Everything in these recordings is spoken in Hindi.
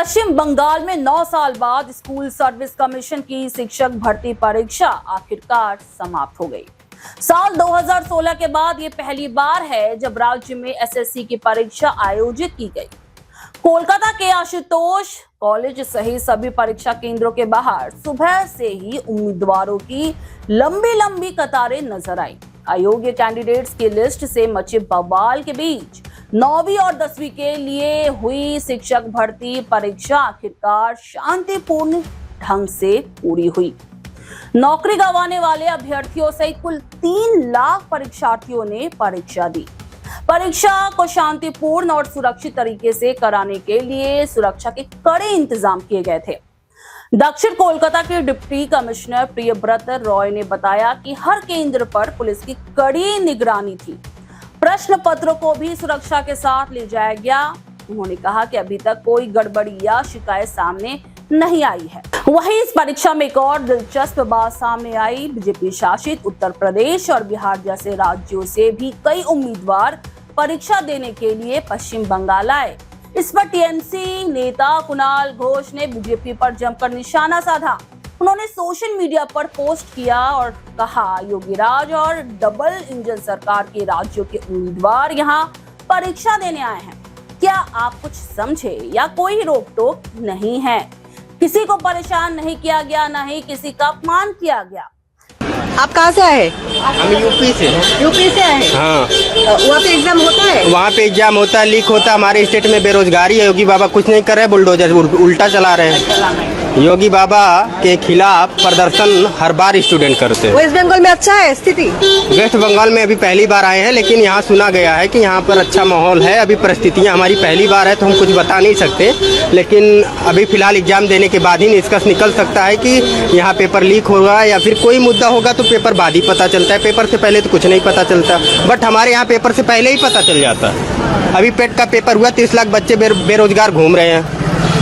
पश्चिम बंगाल में 9 साल बाद स्कूल सर्विस कमीशन की शिक्षक भर्ती परीक्षा आखिरकार समाप्त हो गई। साल 2016 के बाद ये पहली बार है जब राज्य में एसएससी की परीक्षा आयोजित की गई। कोलकाता के आशुतोष कॉलेज सहित सभी परीक्षा केंद्रों के बाहर सुबह से ही उम्मीदवारों की लंबी लंबी कतारें नजर आई। अयोग्य कैंडिडेट्स की लिस्ट से मचे बवाल के बीच 9वीं और 10वीं के लिए हुई शिक्षक भर्ती परीक्षा आखिरकार शांतिपूर्ण ढंग से पूरी हुई। नौकरी गंवाने वाले अभ्यर्थियों सहित कुल 3 लाख परीक्षार्थियों ने परीक्षा दी। परीक्षा को शांतिपूर्ण और सुरक्षित तरीके से कराने के लिए सुरक्षा के कड़े इंतजाम किए गए थे। दक्षिण कोलकाता के डिप्टी कमिश्नर प्रियव्रत रॉय ने बताया कि हर केंद्र पर पुलिस की कड़ी निगरानी थी। प्रश्न पत्रों को भी सुरक्षा के साथ ले जाया गया। उन्होंने कहा कि अभी तक कोई गड़बड़ी या शिकायत सामने नहीं आई है। वहीं इस परीक्षा में एक और दिलचस्प बात सामने आई। बीजेपी शासित उत्तर प्रदेश और बिहार जैसे राज्यों से भी कई उम्मीदवार परीक्षा देने के लिए पश्चिम बंगाल आए। इस पर टीएमसी नेता कुणाल घोष ने बीजेपी पर जमकर निशाना साधा। उन्होंने सोशल मीडिया पर पोस्ट किया और कहा, योगी राज और डबल इंजन सरकार के राज्यों के उम्मीदवार यहाँ परीक्षा देने आए हैं। क्या आप कुछ समझे या कोई रोक टोक नहीं है। किसी को परेशान नहीं किया गया, न ही किसी का अपमान किया गया। आप कहाँ से आए? हम यूपी से। यूपी से आए? हाँ। वहाँ पे एग्जाम होता है? वहाँ पे एग्जाम होता है, लीक होता है। हमारे स्टेट में बेरोजगारी है। योगी बाबा कुछ नहीं कर रहे, बुलडोजर उल्टा चला रहे हैं। योगी बाबा के खिलाफ प्रदर्शन हर बार स्टूडेंट करते हैं। वेस्ट बंगाल में अच्छा है स्थिति? वेस्ट बंगाल में अभी पहली बार आए हैं, लेकिन यहाँ सुना गया है कि यहाँ पर अच्छा माहौल है। अभी परिस्थितियाँ हमारी पहली बार है तो हम कुछ बता नहीं सकते, लेकिन अभी फिलहाल एग्जाम देने के बाद ही निष्कर्ष निकल सकता है कि यहाँ पेपर लीक होगा या फिर कोई मुद्दा होगा तो पेपर बाद ही पता चलता है। पेपर से पहले तो कुछ नहीं पता चलता, बट हमारे यहाँ पेपर से पहले ही पता चल जाता है। अभी पेट का पेपर हुआ, 30 लाख बच्चे बेरोजगार घूम रहे हैं।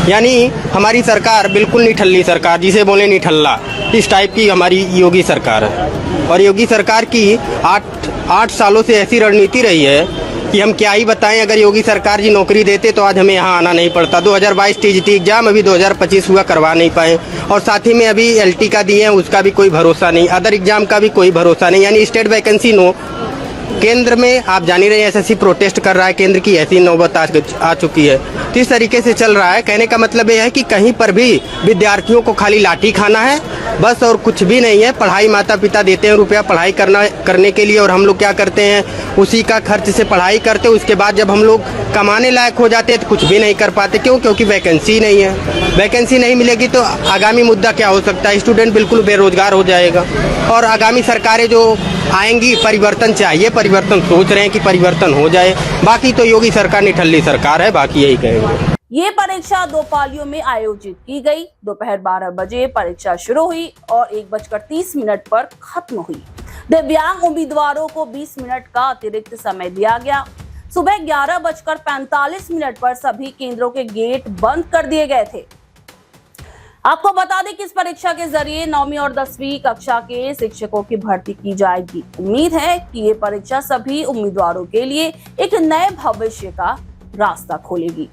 यानी हमारी सरकार बिल्कुल निठल्ली सरकार, जिसे बोले निठल्ला, इस टाइप की हमारी योगी सरकार है। और योगी सरकार की 8 सालों से ऐसी रणनीति रही है कि हम क्या ही बताएं। अगर योगी सरकार जी नौकरी देते तो आज हमें यहाँ आना नहीं पड़ता। 2022 टीजीटी एग्जाम अभी 2025 हुआ, करवा नहीं पाए। और साथ ही में अभी एलटी का दिए हैं, उसका भी कोई भरोसा नहीं। अदर एग्जाम का भी कोई भरोसा नहीं। यानी स्टेट वैकेंसी नो। केंद्र में आप जान ही रहे हैं, एसएससी प्रोटेस्ट कर रहा है। केंद्र की ऐसी नौबत आ चुकी है। तो इस तरीके से चल रहा है। कहने का मतलब यह है कि कहीं पर भी विद्यार्थियों को खाली लाठी खाना है बस, और कुछ भी नहीं है। पढ़ाई माता पिता देते हैं रुपया पढ़ाई करने के लिए, और हम लोग क्या करते हैं, उसी का खर्च से पढ़ाई करते हैं। उसके बाद जब हम लोग कमाने लायक हो जाते हैं तो कुछ भी नहीं कर पाते। क्यों? क्योंकि वैकेंसी नहीं है। वैकेंसी नहीं मिलेगी तो आगामी मुद्दा क्या हो सकता है? स्टूडेंट बिल्कुल बेरोजगार हो जाएगा। और आगामी सरकारें जो आएंगी, परिवर्तन चाहिए, परिवर्तन सोच रहे हैं कि परिवर्तन हो जाए। बाकी तो योगी सरकार निठल्ली सरकार है, बाकी यही कहेंगे। ये परीक्षा 2 पालियों में आयोजित की गई। दोपहर 12 बजे परीक्षा शुरू हुई और 1:30 पर खत्म हुई। दिव्यांग उम्मीदवारों को 20 मिनट का अतिरिक्त समय दिया गया। सुबह 11:45 पर सभी केंद्रों के गेट बंद कर दिए गए थे। आपको बता दें कि इस परीक्षा के जरिए 9वीं और 10वीं कक्षा के शिक्षकों की भर्ती की जाएगी। उम्मीद है कि ये परीक्षा सभी उम्मीदवारों के लिए एक नए भविष्य का रास्ता खोलेगी।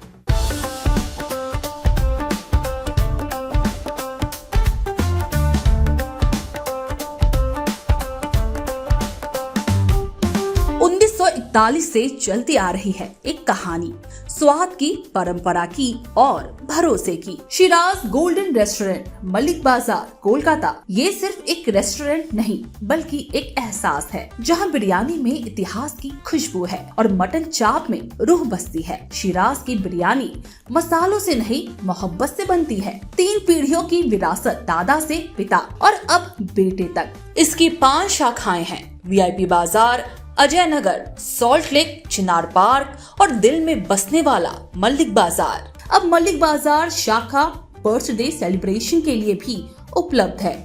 से चलती आ रही है एक कहानी, स्वाद की, परंपरा की और भरोसे की। शिराज गोल्डन रेस्टोरेंट, मलिक बाजार, कोलकाता। ये सिर्फ एक रेस्टोरेंट नहीं बल्कि एक एहसास है, जहां बिरयानी में इतिहास की खुशबू है और मटन चाप में रूह बसती है। शिराज की बिरयानी मसालों से नहीं, मोहब्बत से बनती है। 3 पीढ़ियों की विरासत, दादा से पिता और अब बेटे तक। इसकी 5 शाखाएं हैं। वीआईपी बाजार, अजय नगर, सॉल्ट लेक, चिनार पार्क और दिल में बसने वाला मलिक बाजार। अब मलिक बाजार शाखा बर्थडे सेलिब्रेशन के लिए भी उपलब्ध है।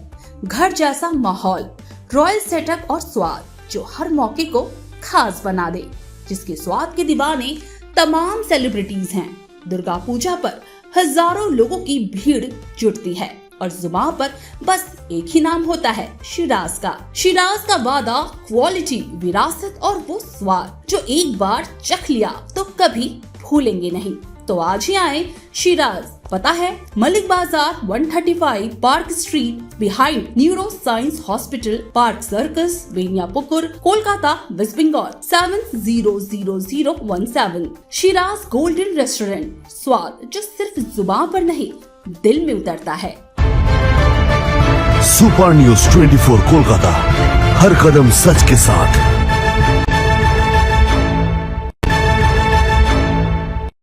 घर जैसा माहौल, रॉयल सेटअप और स्वाद जो हर मौके को खास बना दे, जिसके स्वाद के दीवाने तमाम सेलिब्रिटीज हैं। दुर्गा पूजा पर हजारों लोगों की भीड़ जुटती है और जुबान पर बस एक ही नाम होता है, शिराज का। शिराज का वादा, क्वालिटी, विरासत और वो स्वाद जो एक बार चख लिया तो कभी भूलेंगे नहीं। तो आज ही आए शिराज पता है Malik Bazar 135 Park Street behind Neuro Science Hospital, Park Circus, Beniapukur, Kolkata, West Bengal 700017। Shiraz Golden Restaurant, स्वाद जो सिर्फ जुबान पर नहीं दिल में उतरता है। सुपर न्यूज 24 कोलकाता, हर कदम सच के साथ।